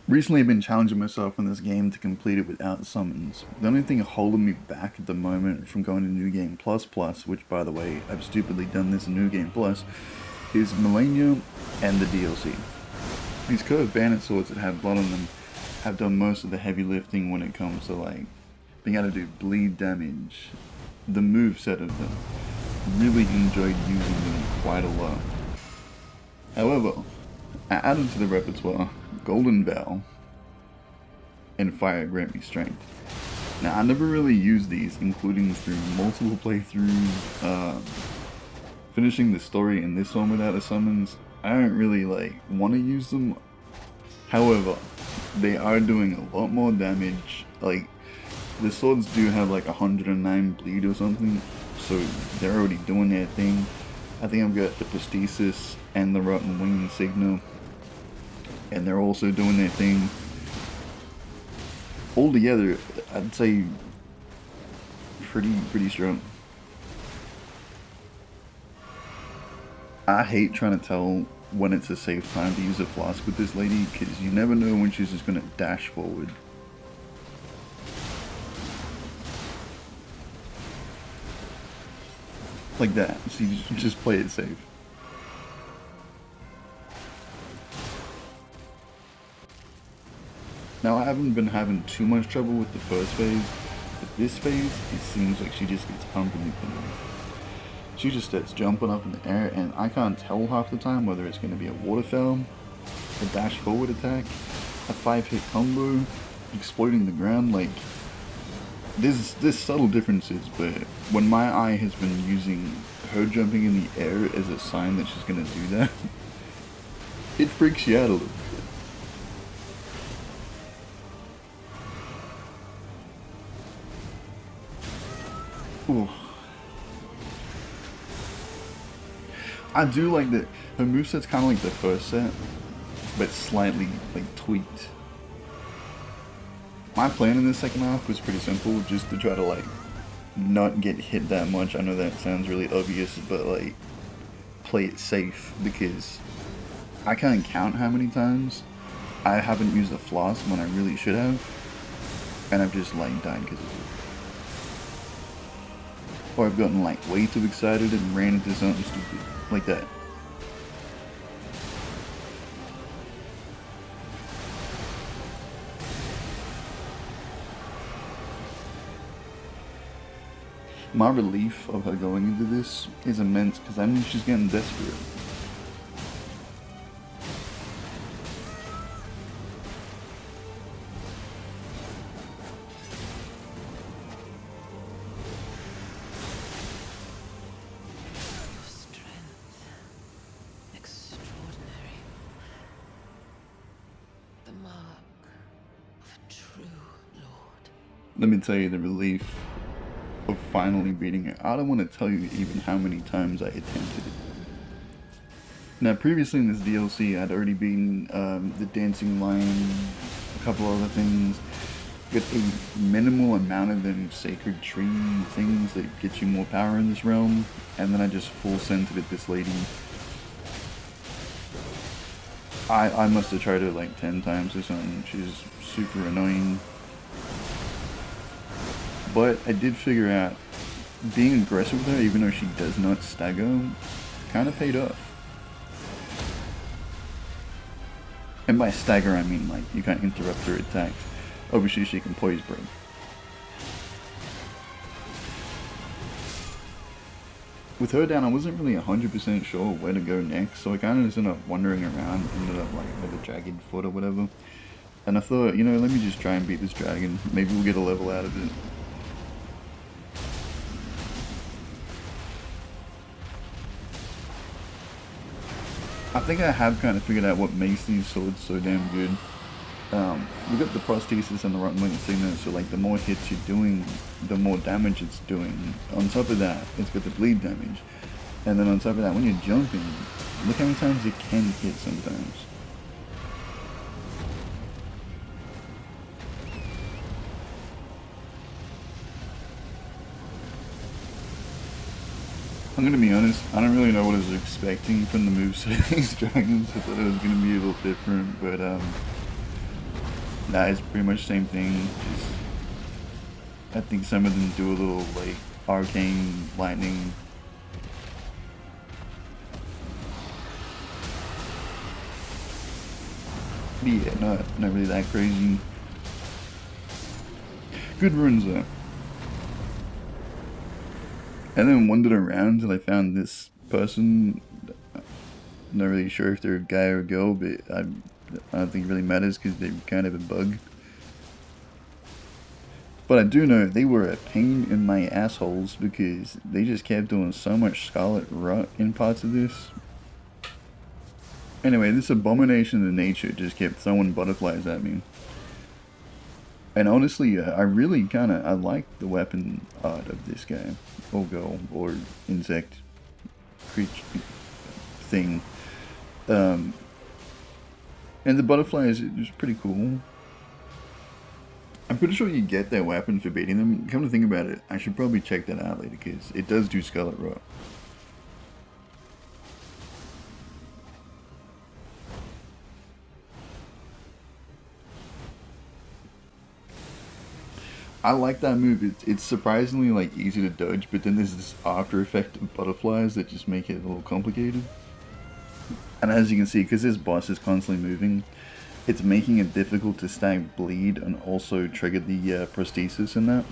Recently, I've been challenging myself in this game to complete it without summons. The only thing holding me back at the moment from going to New Game Plus Plus, which by the way, I've stupidly done this in New Game Plus, is Millennia and the DLC. These curved bandit swords that have blood on them have done most of the heavy lifting when it comes to like being able to do bleed damage. The move set of them. Really enjoyed using them quite a lot. However, I added to the repertoire Golden Bell and Fire Grant Me Strength. Now, I never really used these, including through multiple playthroughs, finishing the story in this one without a summons. I don't really want to use them. However, they are doing a lot more damage. Like, the swords do have 109 bleed or something, so they're already doing their thing. I think I've got the Prosthesis and the Rotten Wing Insignia, and they're also doing their thing. Altogether, I'd say pretty strong. I hate trying to tell when it's a safe time to use a flask with this lady, because you never know when she's just going to dash forward. Like that, so you just play it safe. Now, I haven't been having too much trouble with the first phase, but this phase, it seems like she just gets pumping me. She just starts jumping up in the air, and I can't tell half the time whether it's going to be a waterfowl, a dash forward attack, a 5-hit combo, exploding the ground. There's subtle differences, but when my eye has been using her jumping in the air as a sign that she's going to do that, it freaks you out a little bit. Ooh. I do like that her moveset's kind of like the first set, but slightly tweaked. My plan in the second half was pretty simple, just to try to not get hit that much. I know that sounds really obvious, but play it safe, because I can't count how many times I haven't used a floss when I really should have, and I've just died because of it. Or I've gotten way too excited and ran into something stupid like that. My relief of her going into this is immense, because I mean she's getting desperate. Let me tell you the relief of finally beating it. I don't want to tell you even how many times I attempted it. Now, previously in this DLC, I'd already beaten the Dancing Lion, a couple other things, with a minimal amount of them sacred tree things that get you more power in this realm, and then I just full centered at this lady. I must have tried her 10 times or something. She's super annoying. But I did figure out being aggressive with her, even though she does not stagger, kind of paid off. And by stagger, I mean you can't interrupt her attacks. Obviously, she can poise break. With her down, I wasn't really 100% sure where to go next, so I kind of just ended up wandering around, ended up with a dragon foot or whatever. And I thought, let me just try and beat this dragon. Maybe we'll get a level out of it. I think I have kind of figured out what makes these swords so damn good. We've got the Prosthesis and the Rotten Wing Insignia, so the more hits you're doing, the more damage it's doing. On top of that, it's got the bleed damage. And then on top of that, when you're jumping, look how many times you can hit sometimes. I'm gonna be honest, I don't really know what I was expecting from the moveset of these dragons. I thought it was gonna be a little different, but Nah, it's pretty much the same thing. Just, I think some of them do a little like arcane lightning. But yeah, not really that crazy. Good runs though. And then wandered around till I found this person. Not really sure if they're a guy or a girl, but I don't think it really matters because they're kind of a bug. But I do know they were a pain in my assholes because they just kept doing so much Scarlet Rot in parts of this. Anyway, this abomination of nature just kept throwing butterflies at me. And honestly, I really I like the weapon art of this guy. Or girl, or insect creature thing. And the butterflies is pretty cool. I'm pretty sure you get that weapon for beating them. Come to think about it, I should probably check that out later because it does do Scarlet Rot. I like that move. It's surprisingly like easy to dodge, but then there's this after effect of butterflies that just make it a little complicated. And as you can see, because this boss is constantly moving, it's making it difficult to stack bleed and also trigger the prosthesis in that.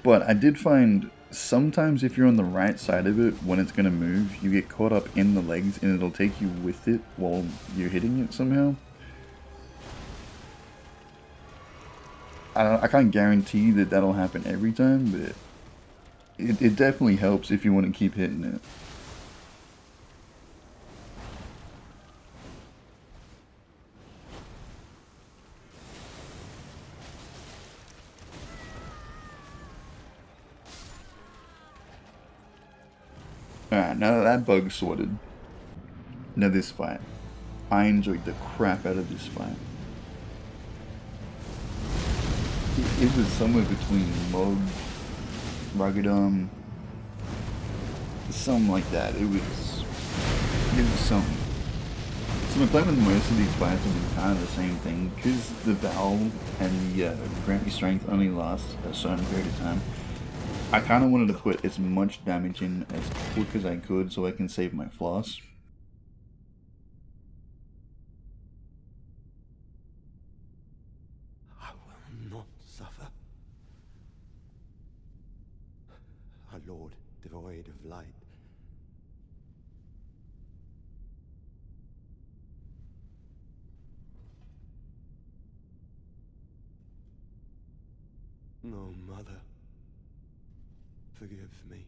But I did find sometimes if you're on the right side of it, when it's going to move, you get caught up in the legs and it'll take you with it while you're hitting it somehow. I can't guarantee that that'll happen every time, but it definitely helps if you want to keep hitting it. Alright, now that bug's sorted. Now this fight. I enjoyed the crap out of this fight. It was somewhere between Mog, Ruggedum, something like that. It was something. So my plan with most of these fights have been kind of the same thing, because the Valve and the Grant Me Strength only last a certain period of time. I kind of wanted to put as much damage in as quick as I could so I can save my floss. I will not suffer. Our Lord, devoid of light. No, Mother. Forgive me.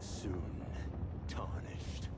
Soon tarnished.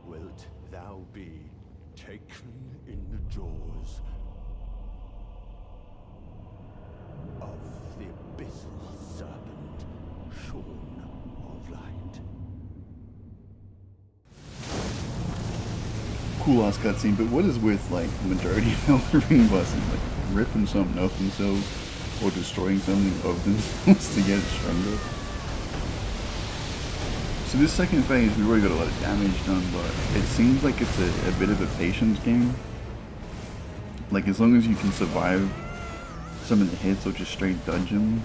Wilt thou be taken in the jaws of the abyssal serpent, shorn of light? Cool ass cutscene, but what is with like the majority of Elden Ring bosses, like ripping something off themselves or destroying something of themselves to get it stronger? So this second phase, we've already got a lot of damage done, but it seems like it's a bit of a patience game. Like as long as you can survive some of the hits or just straight dodge them.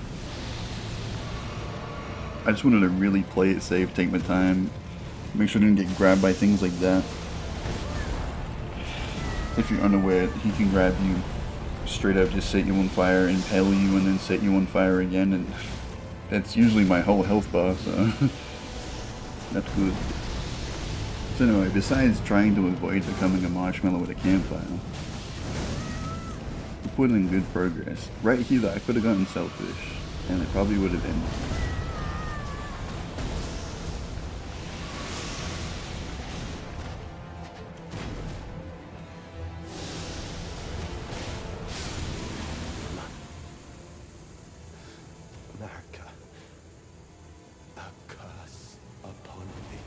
I just wanted to really play it safe, take my time, Make sure you don't get grabbed by things like that. If you're unaware, he can grab you, straight up just set you on fire, impale you, and then set you on fire again, and that's usually my whole health bar, so that's good. So anyway, besides trying to avoid becoming a marshmallow at a campfire, we put in good progress. Right here though, I could have gotten selfish, and it probably would have ended. Naka, a curse upon thee.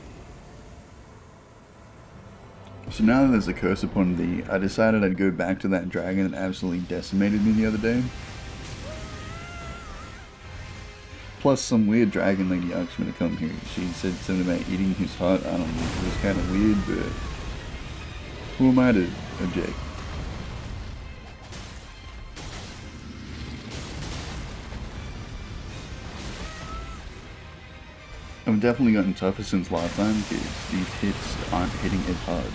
So now that there's a curse upon thee, I decided I'd go back to that dragon that absolutely decimated me the other day. Plus, some weird dragon lady asked me to come here. She said something about eating his heart. I don't know, it was kind of weird, but who am I to object? I've definitely gotten tougher since last time because these hits aren't hitting as hard.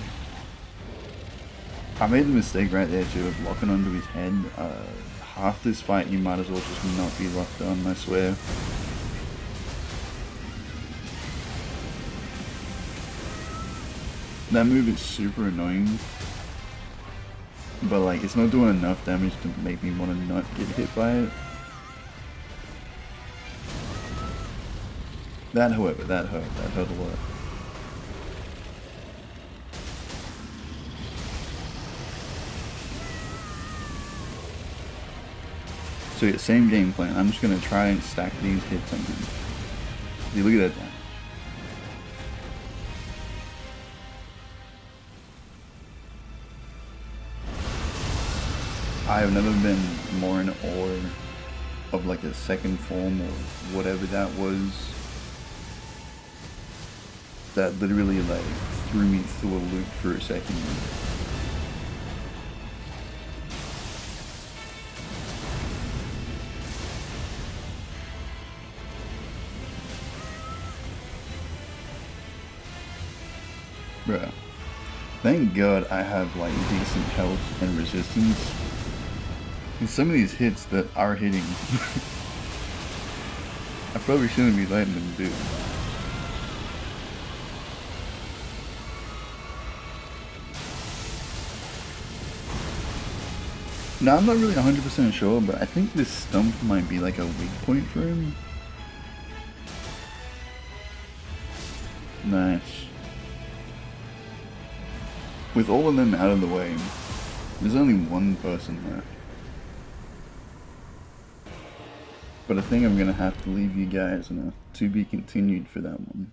I made the mistake right there too of locking onto his head. Half this fight you might as well just not be locked on, I swear. That move is super annoying, but like it's not doing enough damage to make me want to not get hit by it. That, however, that hurt a lot. So yeah, same game plan. I'm just gonna try and stack these hits on him. See, look at that now. I have never been more in awe of like a second form or whatever that was. That literally like threw me through a loop for a second. Bruh. Thank God I have like decent health and resistance. And some of these hits that are hitting, I probably shouldn't be letting them do. Now I'm not really 100% sure, but I think this stump might be like a weak point for him. Nice. With all of them out of the way, there's only one person left. But I think I'm gonna have to leave you guys in a to be continued for that one.